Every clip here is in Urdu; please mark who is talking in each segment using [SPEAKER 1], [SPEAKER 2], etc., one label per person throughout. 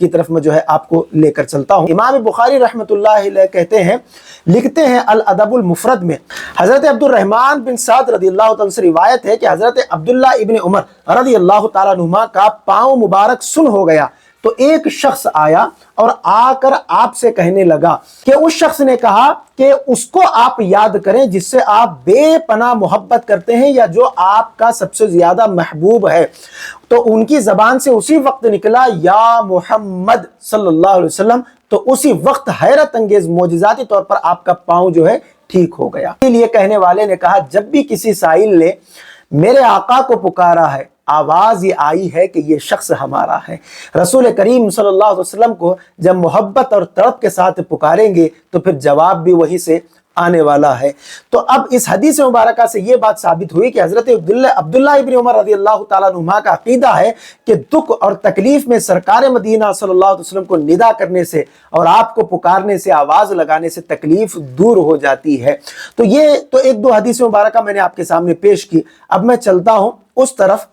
[SPEAKER 1] کی طرف میں جو ہے آپ کو لے کر چلتا ہوں۔ امام بخاری رحمۃ اللہ علیہ کہتے ہیں، لکھتے ہیں الادب المفرد میں، حضرت عبد الرحمن بن سعد رضی اللہ تعالیٰ عنہ سے روایت ہے کہ حضرت عبداللہ ابن عمر رضی اللہ تعالیٰ عنہما کا پاؤں مبارک سن ہو گیا تو ایک شخص آیا اور آ کر آپ سے کہنے لگا کہ اس شخص نے کہا کہ اس کو آپ یاد کریں جس سے آپ بے پناہ محبت کرتے ہیں یا جو آپ کا سب سے زیادہ محبوب ہے۔ تو ان کی زبان سے اسی وقت نکلا یا محمد صلی اللہ علیہ وسلم، تو اسی وقت حیرت انگیز معجزاتی طور پر آپ کا پاؤں جو ہے ٹھیک ہو گیا۔ اس لیے کہنے والے نے کہا جب بھی کسی سائل نے میرے آقا کو پکارا ہے آواز یہ آئی ہے کہ یہ شخص ہمارا ہے۔ رسول کریم صلی اللہ علیہ وسلم کو جب محبت اور تڑپ کے ساتھ پکاریں گے تو پھر جواب بھی وہی سے آنے والا ہے۔ تو اب اس حدیث مبارکہ سے یہ بات ثابت ہوئی کہ حضرت عبداللہ ابن عمر رضی اللہ تعالیٰ عنہما کا عقیدہ ہے کہ دکھ اور تکلیف میں سرکار مدینہ صلی اللہ علیہ وسلم کو ندا کرنے سے اور آپ کو پکارنے سے، آواز لگانے سے تکلیف دور ہو جاتی ہے۔ تو یہ تو ایک دو حدیث مبارکہ میں نے آپ کے سامنے پیش کی۔ اب میں چلتا ہوں اس طرف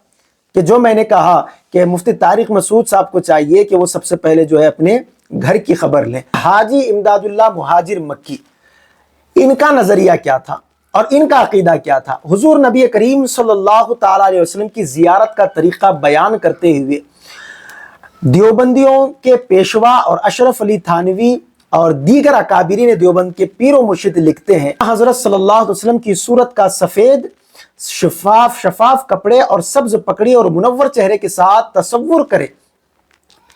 [SPEAKER 1] کہ جو میں نے کہا کہ مفتی طارق مسعود صاحب کو چاہیے کہ وہ سب سے پہلے جو ہے اپنے گھر کی خبر لیں۔ حاجی امداد اللہ مہاجر مکی، ان کا نظریہ کیا تھا اور ان کا عقیدہ کیا تھا؟ حضور نبی کریم صلی اللہ تعالیٰ علیہ وسلم کی زیارت کا طریقہ بیان کرتے ہوئے دیوبندیوں کے پیشوا اور اشرف علی تھانوی اور دیگر اکابرین دیوبند کے پیر و مرشد لکھتے ہیں حضرت صلی اللہ علیہ وسلم کی صورت کا سفید شفاف کپڑے اور سبز پکڑی اور منور چہرے کے ساتھ تصور کرے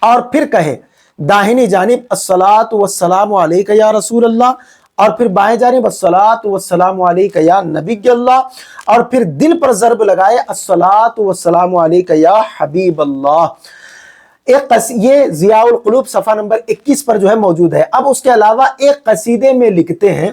[SPEAKER 1] اور پھر کہے داہنی جانب الصلاۃ والسلام علیک یا رسول اللہ، اور پھر بائیں جانب الصلاۃ والسلام علیک یا نبی اللہ، اور پھر دل پر ضرب لگائے الصلاۃ والسلام علیک یا حبیب اللہ۔ یہ ضیاء القلوب صفحہ نمبر 21 پر جو ہے موجود ہے۔ اب اس کے علاوہ ایک قصیدے میں لکھتے ہیں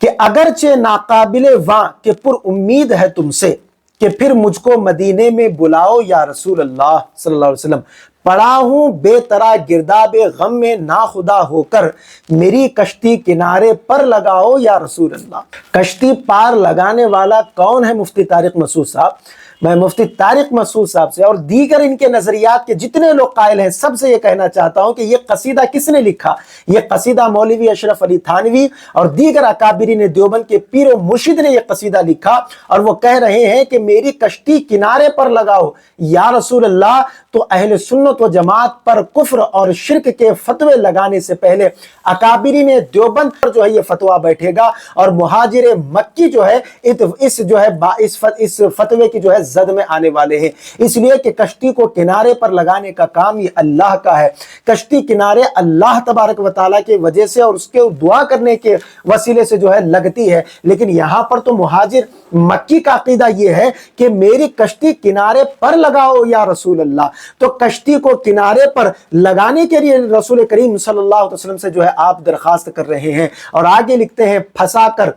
[SPEAKER 1] کہ اگرچہ ناقابل واں کہ پر امید ہے تم سے کہ پھر مجھ کو مدینے میں بلاؤ یا رسول اللہ صلی اللہ علیہ وسلم، پڑا ہوں بے طرح گرداب غم میں ناخدا ہو کر، میری کشتی کنارے پر لگاؤ یا رسول اللہ۔ کشتی پار لگانے والا کون ہے؟ مفتی طارق مسعود صاحب۔ میں مفتی طارق مسعود صاحب سے اور دیگر ان کے نظریات کے جتنے لوگ قائل ہیں سب سے یہ کہنا چاہتا ہوں کہ یہ قصیدہ کس نے لکھا؟ یہ قصیدہ مولوی اشرف علی تھانوی اور دیگر اکابرین دیوبند کے پیر و مرشد نے یہ قصیدہ لکھا، اور وہ کہہ رہے ہیں کہ میری کشتی کنارے پر لگاؤ یا رسول اللہ۔ تو اہل سنت و جماعت پر کفر اور شرک کے فتوے لگانے سے پہلے اکابرین دیوبند پر جو ہے یہ فتویٰ بیٹھے گا، اور مہاجر مکی جو ہے اس فتوے کی جو ہے زد میں آنے والے ہیں، اس لیے کہ کشتی کو کنارے پر لگانے کا کام یہ اللہ کا ہے۔ کشتی کنارے اللہ تبارک و تعالیٰ کی وجہ سے اور اس کے دعا کرنے کے وسیلے سے جو ہے لگتی ہے، لیکن یہاں پر تو مہاجر مکی کا عقیدہ یہ ہے کہ میری کشتی کنارے پر لگاؤ یا رسول اللہ۔ تو کشتی کو کنارے پر لگانے کے لیے رسول کریم صلی اللہ علیہ وسلم سے جو ہے آپ درخواست کر رہے ہیں، اور آگے لکھتے ہیں پھنسا کر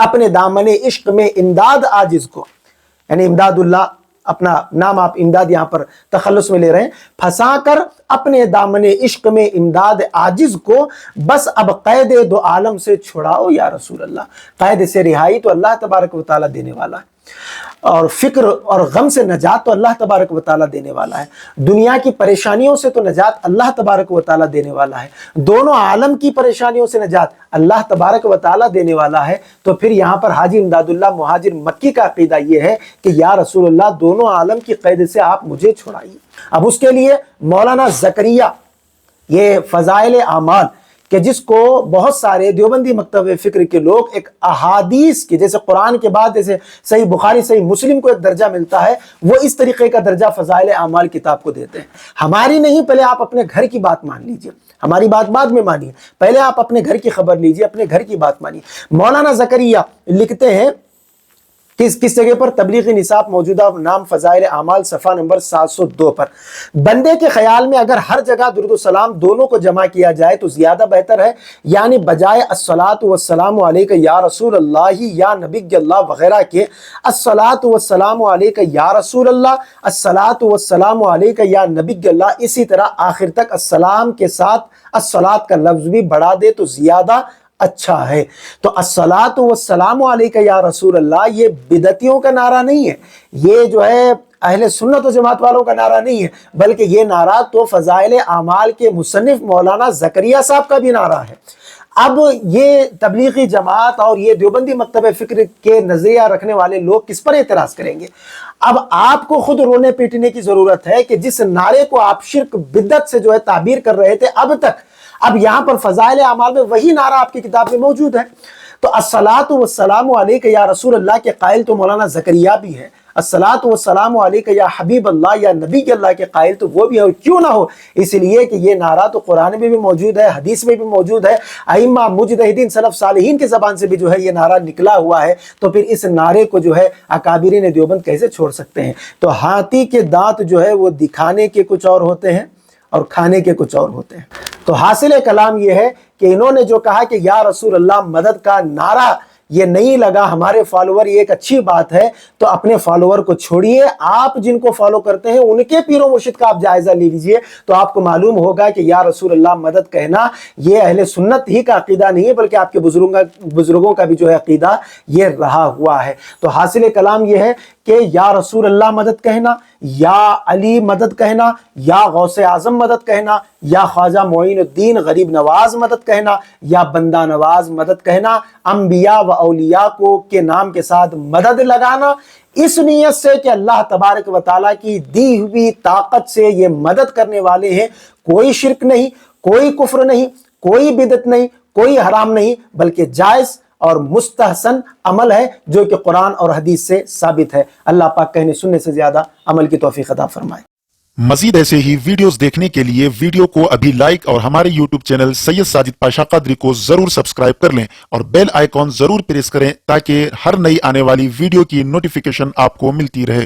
[SPEAKER 1] اپنے دامن عشق میں امداد عاجز کو، یعنی امداد اللہ اپنا نام آپ امداد یہاں پر تخلص میں لے رہے ہیں، پھنسا کر اپنے دامن عشق میں امداد عاجز کو، بس اب قید دو عالم سے چھڑاؤ یا رسول اللہ۔ قید سے رہائی تو اللہ تبارک و تعالیٰ دینے والا ہے، اور فکر اور غم سے نجات تو اللہ تبارک و تعالیٰ دینے والا ہے، دنیا کی پریشانیوں سے تو نجات اللہ تبارک و تعالیٰ دینے والا ہے، دونوں عالم کی پریشانیوں سے نجات اللہ تبارک و تعالیٰ دینے والا ہے۔ تو پھر یہاں پر حاجی امداد اللہ مہاجر مکی کا عقیدہ یہ ہے کہ یا رسول اللہ دونوں عالم کی قید سے آپ مجھے چھڑائیے۔ اب اس کے لیے مولانا زکریا یہ فضائل اعمال کہ جس کو بہت سارے دیوبندی مکتب فکر کے لوگ ایک احادیث کی، جیسے قرآن کے بعد جیسے صحیح بخاری صحیح مسلم کو ایک درجہ ملتا ہے، وہ اس طریقے کا درجہ فضائل اعمال کتاب کو دیتے ہیں۔ ہماری نہیں، پہلے آپ اپنے گھر کی بات مان لیجئے، ہماری بات بعد میں مانیے، پہلے آپ اپنے گھر کی خبر لیجئے، اپنے گھر کی بات مانیے۔ مولانا زکریا لکھتے ہیں کس جگہ پر؟ تبلیغ نصاب موجودہ نام فضائل اعمال صفحہ نمبر 702 پر، بندے کے خیال میں اگر ہر جگہ درود و سلام دونوں کو جمع کیا جائے تو زیادہ بہتر ہے، یعنی بجائے الصلاۃ والسلام علیک یا رسول اللہ یا نبی اللہ وغیرہ کے الصلاۃ والسلام علیک یا رسول اللہ، الصلاۃ والسلام علیک یا نبی اللہ، اسی طرح آخر تک السلام کے ساتھ الصلاۃ کا لفظ بھی بڑھا دے تو زیادہ اچھا ہے۔ تو الصلاۃ والسلام علیک یا رسول اللہ یہ بدعتیوں کا نعرہ نہیں ہے، یہ جو ہے اہل سنت و جماعت والوں کا نعرہ نہیں ہے، بلکہ یہ نعرہ تو فضائل اعمال کے مصنف مولانا زکریا صاحب کا بھی نعرہ ہے۔ اب یہ تبلیغی جماعت اور یہ دیوبندی مکتب فکر کے نظریہ رکھنے والے لوگ کس پر اعتراض کریں گے؟ اب آپ کو خود رونے پیٹنے کی ضرورت ہے کہ جس نعرے کو آپ شرک بدعت سے جو ہے تعبیر کر رہے تھے اب تک، اب یہاں پر فضائل اعمال میں وہی نعرہ آپ کی کتاب میں موجود ہے۔ تو الصلاۃ والسلام علیک یا رسول اللہ کے قائل تو مولانا زکریا بھی ہے، الصلاۃ والسلام علیک یا حبیب اللہ یا نبی اللہ کے قائل تو وہ بھی ہے، اور کیوں نہ ہو، اس لیے کہ یہ نعرہ تو قرآن میں بھی موجود ہے، حدیث میں بھی موجود ہے، ائمہ مجتہدین سلف صالحین کی زبان سے بھی جو ہے یہ نعرہ نکلا ہوا ہے، تو پھر اس نعرے کو جو ہے اکابرین دیوبند کیسے چھوڑ سکتے ہیں؟ تو ہاتھی کے دانت جو ہے وہ دکھانے کے کچھ اور ہوتے ہیں اور کھانے کے کچھ اور ہوتے ہیں۔ تو حاصل کلام یہ ہے کہ انہوں نے جو کہا کہ یا رسول اللہ مدد کا نعرہ یہ نہیں لگا ہمارے فالوور، یہ ایک اچھی بات ہے، تو اپنے فالوور کو چھوڑیے، آپ جن کو فالو کرتے ہیں ان کے پیر و مرشد کا آپ جائزہ لے لیجئے، تو آپ کو معلوم ہوگا کہ یا رسول اللہ مدد کہنا یہ اہل سنت ہی کا عقیدہ نہیں ہے، بلکہ آپ کے بزرگوں کا بھی جو ہے عقیدہ یہ رہا ہوا ہے۔ تو حاصل کلام یہ ہے کہ یا رسول اللہ مدد کہنا، یا علی مدد کہنا، یا غوث اعظم مدد کہنا، یا خواجہ معین الدین غریب نواز مدد کہنا، یا بندہ نواز مدد کہنا، انبیاء و اولیاء کو کے نام کے ساتھ مدد لگانا، اس نیت سے کہ اللہ تبارک و تعالیٰ کی دی ہوئی طاقت سے یہ مدد کرنے والے ہیں، کوئی شرک نہیں، کوئی کفر نہیں، کوئی بدعت نہیں، کوئی حرام نہیں، بلکہ جائز اور مستحسن عمل ہے جو کہ قرآن اور حدیث سے ثابت ہے۔ اللہ پاک کہنے سننے سے زیادہ عمل کی توفیق عطا فرمائے۔
[SPEAKER 2] مزید ایسے ہی ویڈیوز دیکھنے کے لیے ویڈیو کو ابھی لائک اور ہمارے یوٹیوب چینل سید ساجد پاشا قادری کو ضرور سبسکرائب کر لیں اور بیل آئیکن ضرور پریس کریں تاکہ ہر نئی آنے والی ویڈیو کی نوٹیفیکیشن آپ کو ملتی رہے۔